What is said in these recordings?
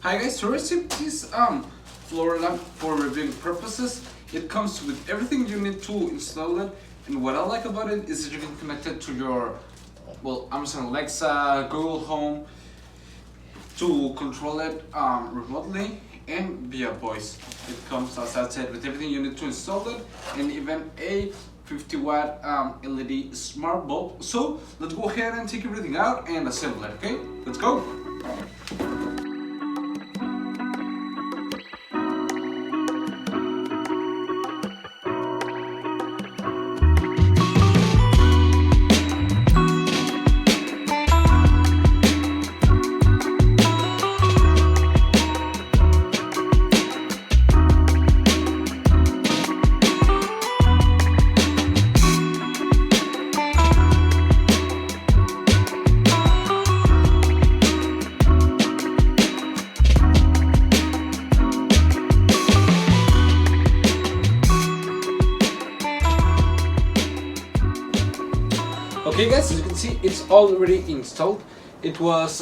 Hi guys, to receive this floor lamp for reviewing purposes, it comes with everything you need to install it, and what I like about it is that you can connect it to your, well, Amazon Alexa, Google Home, to control it remotely and via voice. It comes, as I said, with everything you need to install it, and even a 50-watt LED smart bulb. So let's go ahead and take everything out and assemble it, okay? Let's go! Okay guys, as you can see, it's already installed. It was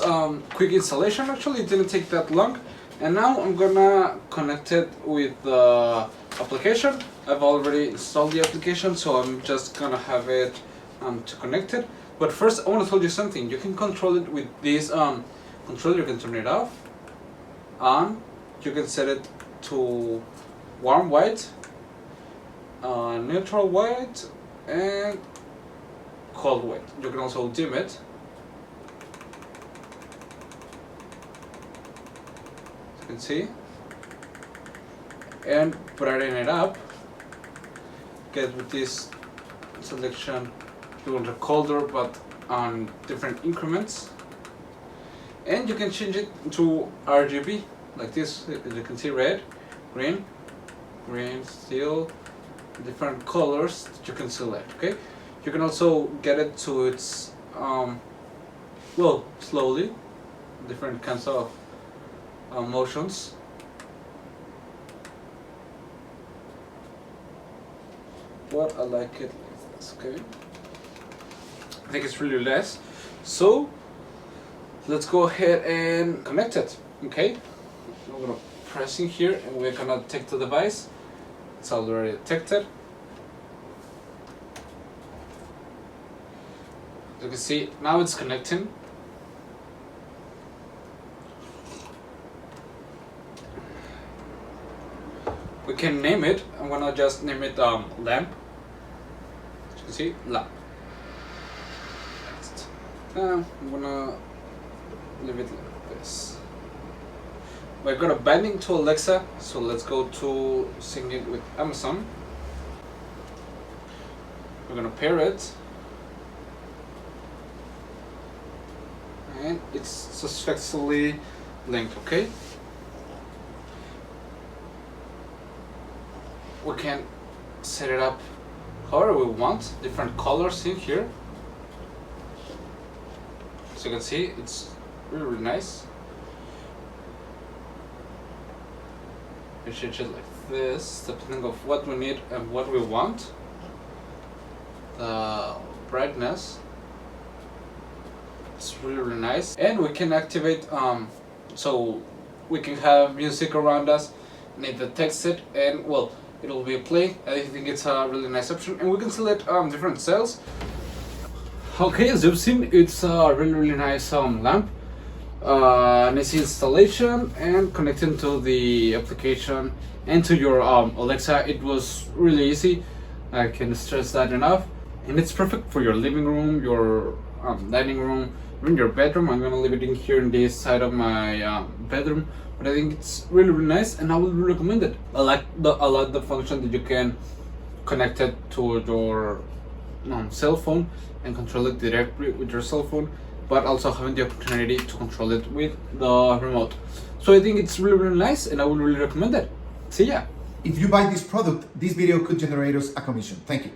quick installation, actually. It didn't take that long. And now I'm gonna connect it with the application. I've already installed the application, so I'm just gonna have it to connect it. But first I want to tell you something. You can control it with this controller. You can turn it off, on. You can set it to warm white, neutral white, and cold white. You can also dim it. As you can see, and brighten it up. Get with this selection, you want a colder but on different increments, and you can change it to RGB like this. As you can see, red, green, steel, different colors that you can select. Okay. You can also get it to its, well, slowly, different kinds of motions. But I like it like this, okay? I think it's really nice. So, let's go ahead and connect it, okay? I'm gonna press in here and we're gonna take the device. It's already detected. You can see now it's connecting. We can name it. I'm gonna just name it lamp. As you can see, lamp. Next. I'm gonna leave it like this. We're gonna binding to Alexa, so let's go to sync it with Amazon. We're gonna pair it. And it's successfully linked, okay? We can set it up however we want, different colors in here. So you can see, it's really, really nice. We change it like this, depending of what we need and what we want. The brightness. It's really, really nice, and we can activate so we can have music around us, and it detects it, and well, it'll be a play. I think it's a really nice option, and we can select different styles. Okay, as you've seen, it's a really, really nice lamp, nice installation, and connecting to the application and to your Alexa. It was really easy. I can stress that enough, and it's perfect for your living room, your dining room, in your bedroom. I'm gonna leave it in here in this side of my bedroom, but I think it's really, really nice, and I would recommend it. I like the function that you can connect it to your cell phone and control it directly with your cell phone, but also having the opportunity to control it with the remote. So I think it's really, really nice, and I would really recommend it. See ya. If you buy this product, this video could generate us a commission. Thank you.